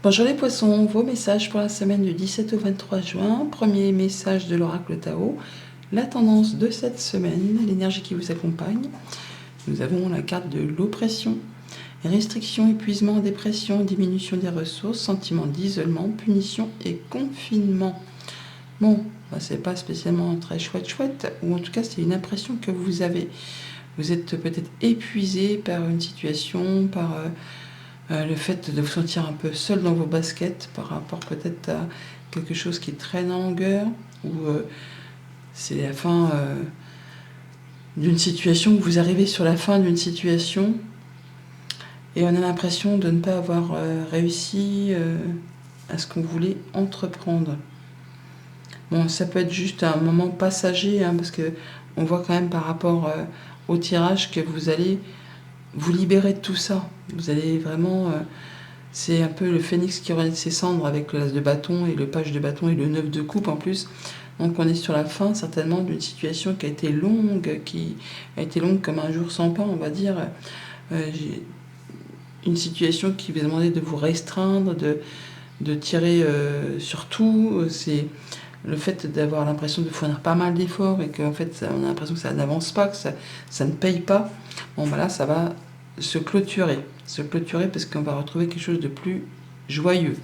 Bonjour les poissons, vos messages pour la semaine du 17 au 23 juin. Premier message de l'oracle Tao, la tendance de cette semaine, l'énergie qui vous accompagne. Nous avons la carte de l'oppression, restriction, épuisement, dépression, diminution des ressources, sentiment d'isolement, punition et confinement. Bon, c'est pas spécialement très chouette, ou en tout cas c'est une impression que vous avez. Vous êtes peut-être épuisé par une situation, par le fait de vous sentir un peu seul dans vos baskets par rapport peut-être à quelque chose qui traîne en longueur, ou c'est la fin d'une situation, où vous arrivez sur la fin d'une situation et on a l'impression de ne pas avoir réussi à ce qu'on voulait entreprendre. Bon, ça peut être juste un moment passager, parce que on voit quand même par rapport au tirage que vous allez vous libérer de tout ça. Vous allez vraiment... c'est un peu le phénix qui renaît de ses cendres avec l'as de bâton et le page de bâton et le 9 de coupe en plus. Donc on est sur la fin certainement d'une situation qui a été longue comme un jour sans pain, on va dire. Une situation qui vous a demandé de vous restreindre, de tirer sur tout. C'est le fait d'avoir l'impression de fournir pas mal d'efforts et qu'en fait on a l'impression que ça n'avance pas, que ça ne paye pas. Bon voilà, ça va se clôturer parce qu'on va retrouver quelque chose de plus joyeux,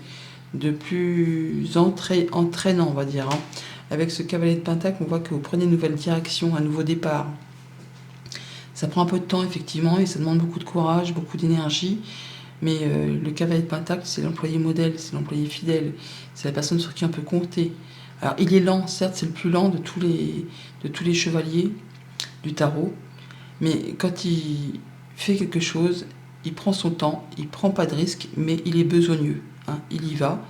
de plus entraînant, on va dire. Avec ce cavalier de Pentacle, on voit que vous prenez une nouvelle direction, un nouveau départ. Ça prend un peu de temps effectivement et ça demande beaucoup de courage, beaucoup d'énergie. Mais le cavalier de Pentacle, c'est l'employé modèle, c'est l'employé fidèle, c'est la personne sur qui on peut compter. Alors il est lent, certes, c'est le plus lent de tous les chevaliers du tarot, mais quand il fait quelque chose, il prend son temps, il prend pas de risque, mais il est besogneux. Il y va,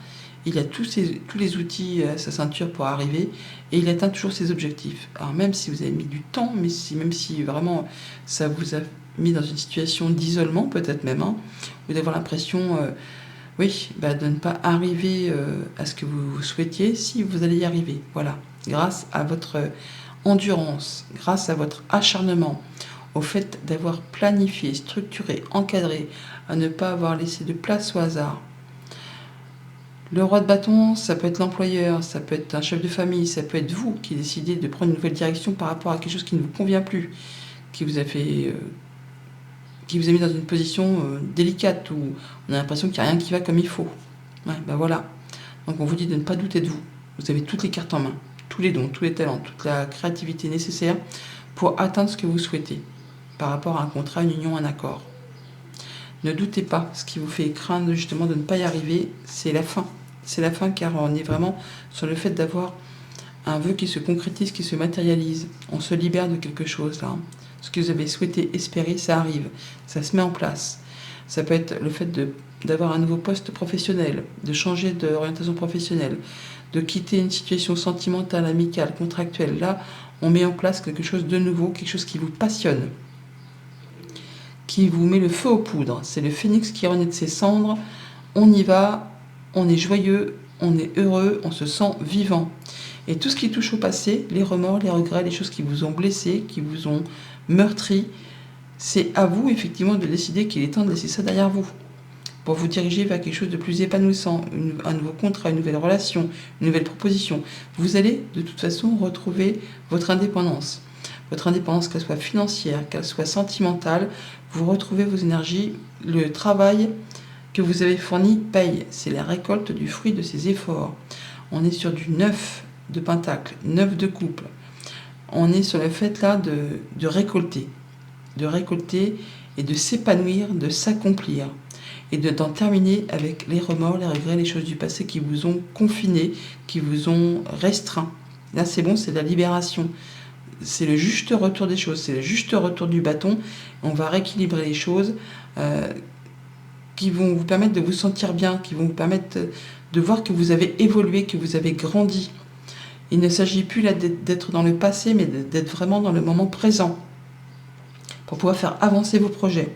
il a tous les outils à sa ceinture pour arriver, et il atteint toujours ses objectifs. Alors même si vous avez mis du temps, même si vraiment ça vous a mis dans une situation d'isolement, peut-être même, vous allez avoir l'impression de ne pas arriver à ce que vous souhaitiez, si vous allez y arriver. Voilà, grâce à votre endurance, grâce à votre acharnement, au fait d'avoir planifié, structuré, encadré, à ne pas avoir laissé de place au hasard. Le roi de bâton, ça peut être l'employeur, ça peut être un chef de famille, ça peut être vous qui décidez de prendre une nouvelle direction par rapport à quelque chose qui ne vous convient plus, qui vous a mis dans une position délicate, où on a l'impression qu'il n'y a rien qui va comme il faut. Voilà. Donc on vous dit de ne pas douter de vous. Vous avez toutes les cartes en main, tous les dons, tous les talents, toute la créativité nécessaire pour atteindre ce que vous souhaitez par rapport à un contrat, une union, un accord. Ne doutez pas, ce qui vous fait craindre justement de ne pas y arriver, c'est la fin. C'est la fin, car on est vraiment sur le fait d'avoir un vœu qui se concrétise, qui se matérialise. On se libère de quelque chose là. Ce que vous avez souhaité, espérer, ça arrive, ça se met en place. Ça peut être le fait d'avoir un nouveau poste professionnel, de changer d'orientation professionnelle, de quitter une situation sentimentale, amicale, contractuelle. Là, on met en place quelque chose de nouveau, quelque chose qui vous passionne, qui vous met le feu aux poudres. C'est le phénix qui renaît de ses cendres. On y va, on est joyeux, on est heureux, on se sent vivant. Et tout ce qui touche au passé, les remords, les regrets, les choses qui vous ont blessé, qui vous ont meurtri, c'est à vous effectivement de décider qu'il est temps de laisser ça derrière vous, pour vous diriger vers quelque chose de plus épanouissant, un nouveau contrat, une nouvelle relation, une nouvelle proposition. Vous allez de toute façon retrouver votre indépendance. Votre indépendance, qu'elle soit financière, qu'elle soit sentimentale, vous retrouvez vos énergies. Le travail que vous avez fourni paye. C'est la récolte du fruit de ces efforts. On est sur du 9 de pentacle, 9 de couple. On est sur le fait là de récolter et de s'épanouir, de s'accomplir, et d'en terminer avec les remords, les regrets, les choses du passé qui vous ont confiné, qui vous ont restreint. Là c'est bon, c'est la libération. C'est le juste retour des choses, c'est le juste retour du bâton. On va rééquilibrer les choses qui vont vous permettre de vous sentir bien, qui vont vous permettre de voir que vous avez évolué, que vous avez grandi. Il ne s'agit plus là d'être dans le passé, mais d'être vraiment dans le moment présent pour pouvoir faire avancer vos projets.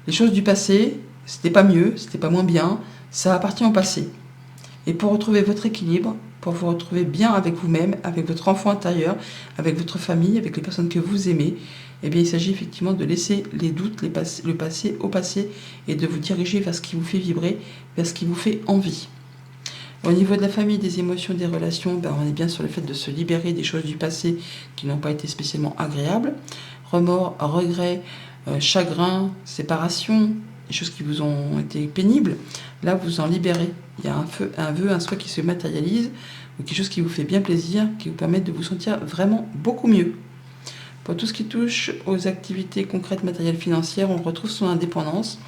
Les choses du passé, c'était pas mieux, c'était pas moins bien, ça appartient au passé. Et pour retrouver votre équilibre, pour vous retrouver bien avec vous-même, avec votre enfant intérieur, avec votre famille, avec les personnes que vous aimez. Eh bien, il s'agit effectivement de laisser les doutes, le passé au passé et de vous diriger vers ce qui vous fait vibrer, vers ce qui vous fait envie. Au niveau de la famille, des émotions, des relations, on est bien sur le fait de se libérer des choses du passé qui n'ont pas été spécialement agréables. Remords, regrets, chagrin, séparation, des choses qui vous ont été pénibles. Là, vous en libérez. Il y a un vœu, un souhait qui se matérialise, ou quelque chose qui vous fait bien plaisir, qui vous permet de vous sentir vraiment beaucoup mieux. Pour tout ce qui touche aux activités concrètes, matérielles, financières, on retrouve son indépendance.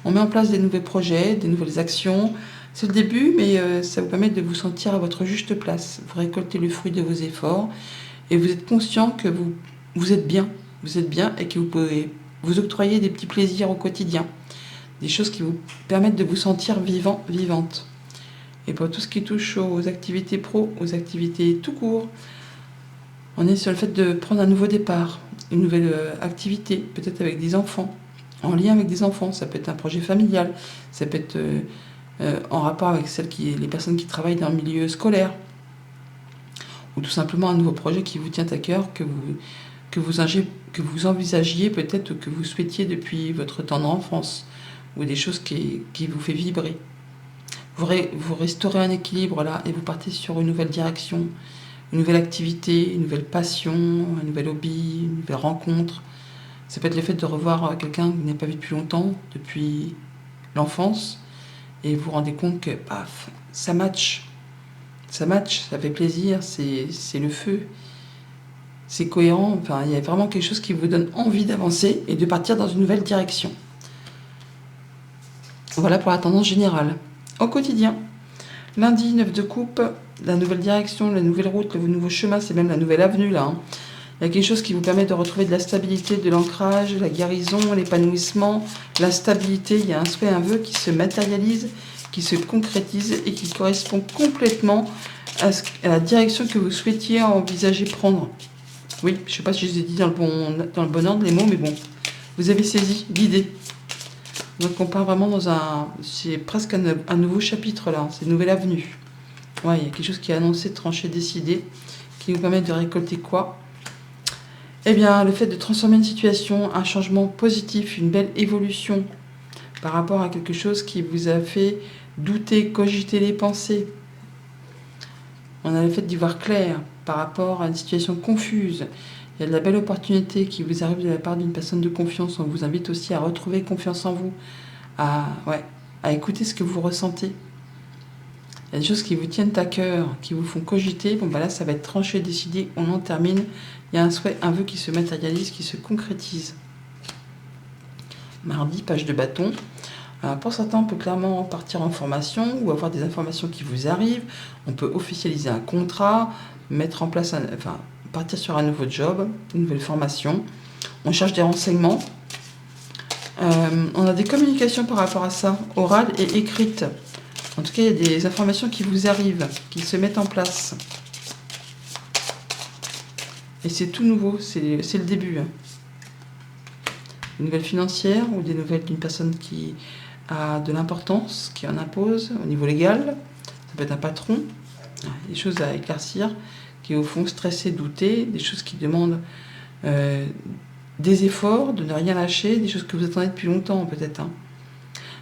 On met en place des nouveaux projets, des nouvelles actions. C'est le début, mais ça vous permet de vous sentir à votre juste place. Vous récoltez le fruit de vos efforts et vous êtes conscient que vous êtes bien. Vous êtes bien et que vous pouvez vous octroyer des petits plaisirs au quotidien. Des choses qui vous permettent de vous sentir vivant, vivante. Et pour tout ce qui touche aux activités pro, aux activités tout court, on est sur le fait de prendre un nouveau départ, une nouvelle activité, peut-être avec des enfants, en lien avec des enfants. Ça peut être un projet familial, ça peut être en rapport avec les personnes qui travaillent dans le milieu scolaire, ou tout simplement un nouveau projet qui vous tient à cœur, que vous envisagiez peut-être ou que vous souhaitiez depuis votre temps d'enfance, ou des choses qui vous fait vibrer. Vous restaurez un équilibre là et vous partez sur une nouvelle direction, une nouvelle activité, une nouvelle passion, un nouvel hobby, une nouvelle rencontre. Ça peut être le fait de revoir quelqu'un que vous n'avez pas vu depuis longtemps, depuis l'enfance, et vous vous rendez compte que paf, ça match, ça fait plaisir, c'est le feu, c'est cohérent, enfin il y a vraiment quelque chose qui vous donne envie d'avancer et de partir dans une nouvelle direction. Voilà pour la tendance générale. Au quotidien, lundi, 9 de coupe, la nouvelle direction, la nouvelle route, le nouveau chemin, c'est même la nouvelle avenue là. Il y a quelque chose qui vous permet de retrouver de la stabilité, de l'ancrage, la guérison, l'épanouissement, la stabilité. Il y a un souhait, un vœu qui se matérialise, qui se concrétise et qui correspond complètement à la direction que vous souhaitiez envisager prendre. Oui, je ne sais pas si je les ai dit dans le bon ordre les mots, mais bon, vous avez saisi l'idée. Donc on part vraiment c'est presque un nouveau chapitre là, c'est une nouvelle avenue. Ouais, il y a quelque chose qui est annoncé, tranché, décidé, qui nous permet de récolter quoi ? Eh bien, le fait de transformer une situation, un changement positif, une belle évolution par rapport à quelque chose qui vous a fait douter, cogiter les pensées. On a le fait d'y voir clair par rapport à une situation confuse. Il y a de la belle opportunité qui vous arrive de la part d'une personne de confiance. On vous invite aussi à retrouver confiance en vous, à écouter ce que vous ressentez. Il y a des choses qui vous tiennent à cœur, qui vous font cogiter. Bon, là, ça va être tranché, décidé, on en termine. Il y a un souhait, un vœu qui se matérialise, qui se concrétise. Mardi, page de bâton. Alors, pour certains, on peut clairement partir en formation ou avoir des informations qui vous arrivent. On peut officialiser un contrat, mettre en place partir sur un nouveau job, une nouvelle formation. On cherche des renseignements. On a des communications par rapport à ça, orales et écrites. En tout cas, il y a des informations qui vous arrivent, qui se mettent en place. Et c'est tout nouveau, c'est le début. Une nouvelle financière ou des nouvelles d'une personne qui a de l'importance, qui en impose au niveau légal. Ça peut être un patron. Des choses à éclaircir qui vous font stresser, douter, des choses qui demandent des efforts, de ne rien lâcher, des choses que vous attendez depuis longtemps peut-être.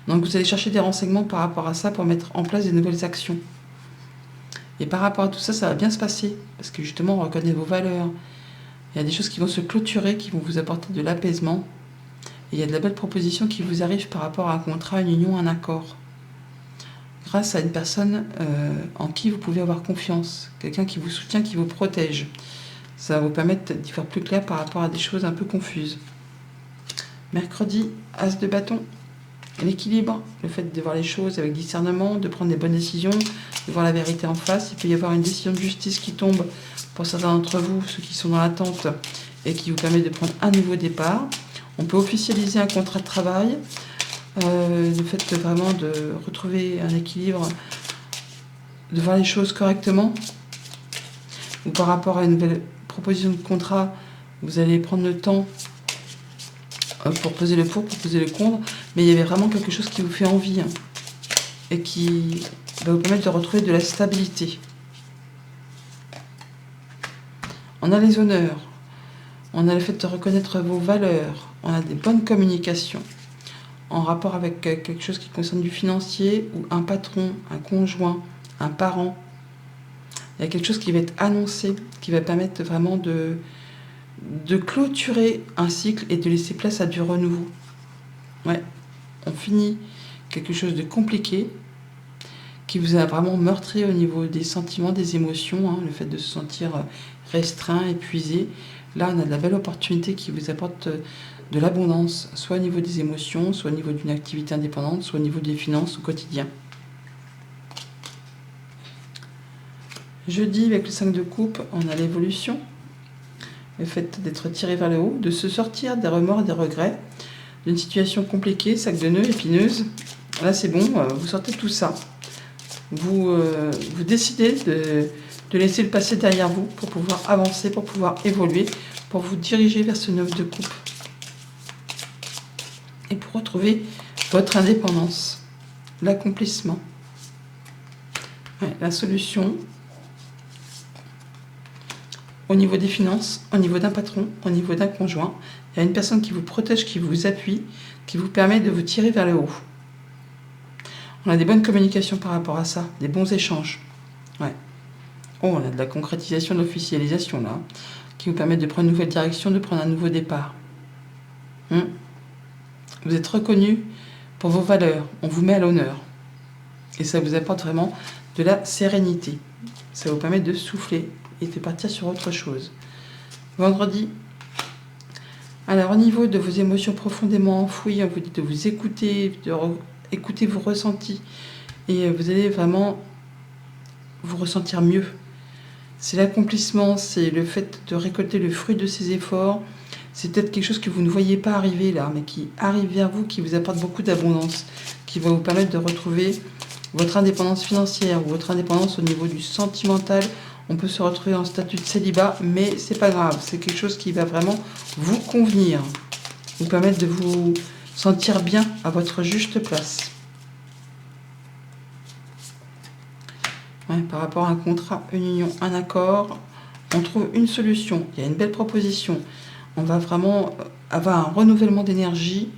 Donc vous allez chercher des renseignements par rapport à ça pour mettre en place des nouvelles actions. Et par rapport à tout ça, ça va bien se passer, parce que justement on reconnaît vos valeurs. Il y a des choses qui vont se clôturer, qui vont vous apporter de l'apaisement. Et il y a de la belle proposition qui vous arrive par rapport à un contrat, une union, un accord. Grâce à une personne en qui vous pouvez avoir confiance, quelqu'un qui vous soutient, qui vous protège. Ça va vous permettre d'y voir plus clair par rapport à des choses un peu confuses. Mercredi, as de bâton. L'équilibre, le fait de voir les choses avec discernement, de prendre des bonnes décisions, de voir la vérité en face. Il peut y avoir une décision de justice qui tombe pour certains d'entre vous, ceux qui sont dans l'attente, et qui vous permet de prendre un nouveau départ. On peut officialiser un contrat de travail, le fait vraiment de retrouver un équilibre, de voir les choses correctement. Ou par rapport à une nouvelle proposition de contrat, vous allez prendre le temps pour peser le pour peser le contre, mais il y avait vraiment quelque chose qui vous fait envie et qui va vous permettre de retrouver de la stabilité. On a les honneurs, on a le fait de reconnaître vos valeurs, on a des bonnes communications en rapport avec quelque chose qui concerne du financier ou un patron, un conjoint, un parent. Il y a quelque chose qui va être annoncé, qui va permettre vraiment de clôturer un cycle et de laisser place à du renouveau. Ouais, on finit quelque chose de compliqué qui vous a vraiment meurtri au niveau des sentiments, des émotions, hein, le fait de se sentir restreint, épuisé. Là, on a de la belle opportunité qui vous apporte de l'abondance, soit au niveau des émotions, soit au niveau d'une activité indépendante, soit au niveau des finances au quotidien. Jeudi, avec le 5 de coupe, on a l'évolution, le fait d'être tiré vers le haut, de se sortir des remords et des regrets, d'une situation compliquée, sac de nœuds, épineuse. Là, c'est bon, vous sortez de tout ça. Vous décidez de laisser le passé derrière vous pour pouvoir avancer, pour pouvoir évoluer, pour vous diriger vers ce 9 de coupe. Et pour retrouver votre indépendance, l'accomplissement, la solution au niveau des finances, au niveau d'un patron, au niveau d'un conjoint. Il y a une personne qui vous protège, qui vous appuie, qui vous permet de vous tirer vers le haut. On a des bonnes communications par rapport à ça, des bons échanges. Ouais. Oh, on a de la concrétisation, de l'officialisation là, qui vous permet de prendre une nouvelle direction, de prendre un nouveau départ. Vous êtes reconnu pour vos valeurs, on vous met à l'honneur. Et ça vous apporte vraiment de la sérénité. Ça vous permet de souffler et de partir sur autre chose. Vendredi, alors au niveau de vos émotions profondément enfouies, on vous dit de vous écouter, écouter vos ressentis et vous allez vraiment vous ressentir mieux. C'est l'accomplissement, c'est le fait de récolter le fruit de ses efforts. C'est peut-être quelque chose que vous ne voyez pas arriver là, mais qui arrive vers vous, qui vous apporte beaucoup d'abondance, qui va vous permettre de retrouver votre indépendance financière ou votre indépendance au niveau du sentimental. On peut se retrouver en statut de célibat, mais c'est pas grave, c'est quelque chose qui va vraiment vous convenir, vous permettre de vous sentir bien à votre juste place. Par rapport à un contrat, une union, un accord, on trouve une solution, il y a une belle proposition. On va vraiment avoir un renouvellement d'énergie,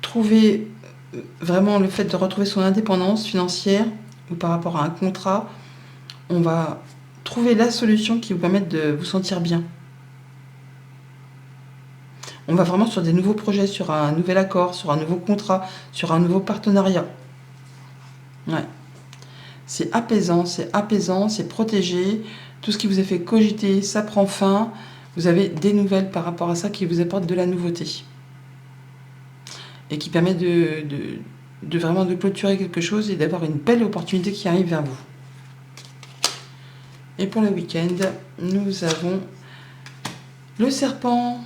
trouver vraiment le fait de retrouver son indépendance financière ou par rapport à un contrat, on va trouver la solution qui vous permette de vous sentir bien. On va vraiment sur des nouveaux projets, sur un nouvel accord, sur un nouveau contrat, sur un nouveau partenariat. Ouais. C'est apaisant, c'est protégé. Tout ce qui vous a fait cogiter, ça prend fin. Vous avez des nouvelles par rapport à ça qui vous apportent de la nouveauté. Et qui permet de vraiment de clôturer quelque chose et d'avoir une belle opportunité qui arrive vers vous. Et pour le week-end, nous avons le serpent,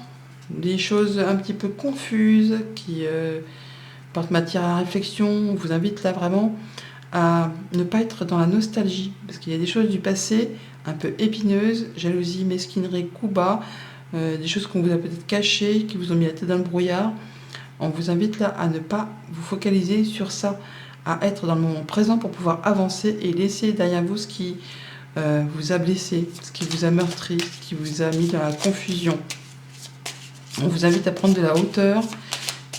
des choses un petit peu confuses qui portent matière à réflexion. On vous invite là vraiment à ne pas être dans la nostalgie, parce qu'il y a des choses du passé un peu épineuses, jalousie, mesquinerie, coups bas, des choses qu'on vous a peut-être cachées, qui vous ont mis la tête dans le brouillard. On vous invite là à ne pas vous focaliser sur ça, à être dans le moment présent pour pouvoir avancer et laisser derrière vous ce qui vous a blessé, ce qui vous a meurtri, ce qui vous a mis dans la confusion. On vous invite à prendre de la hauteur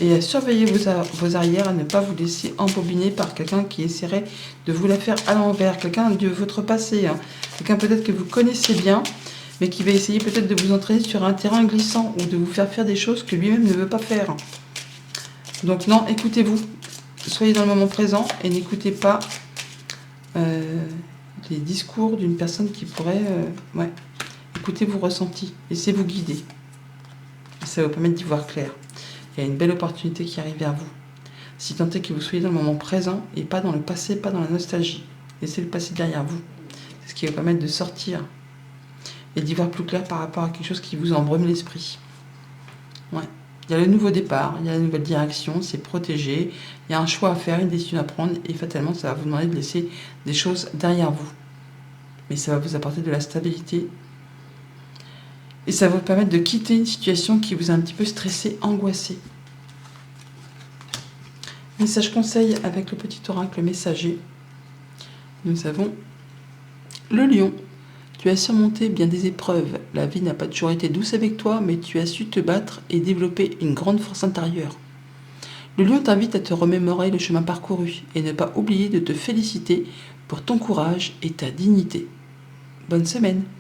et à surveiller vos arrières, à ne pas vous laisser embobiner par quelqu'un qui essaierait de vous la faire à l'envers, quelqu'un de votre passé, hein. Quelqu'un peut-être que vous connaissez bien, mais qui va essayer peut-être de vous entraîner sur un terrain glissant ou de vous faire des choses que lui-même ne veut pas faire. Donc non, écoutez-vous, soyez dans le moment présent et n'écoutez pas les discours d'une personne qui pourrait... écoutez vos ressentis, laissez-vous guider. Et ça va vous permettre d'y voir clair. Il y a une belle opportunité qui arrive vers vous. Si tant est que vous soyez dans le moment présent et pas dans le passé, pas dans la nostalgie. Laissez le passé derrière vous. C'est ce qui va vous permettre de sortir et d'y voir plus clair par rapport à quelque chose qui vous embrume l'esprit. Ouais. Il y a le nouveau départ, il y a la nouvelle direction, c'est protégé, il y a un choix à faire, une décision à prendre et fatalement ça va vous demander de laisser des choses derrière vous. Mais ça va vous apporter de la stabilité et ça va vous permettre de quitter une situation qui vous a un petit peu stressé, angoissé. Message conseil avec le petit oracle messager. Nous avons le lion Tu as surmonté bien des épreuves. La vie n'a pas toujours été douce avec toi, mais tu as su te battre et développer une grande force intérieure. Le lion t'invite à te remémorer le chemin parcouru et ne pas oublier de te féliciter pour ton courage et ta dignité. Bonne semaine!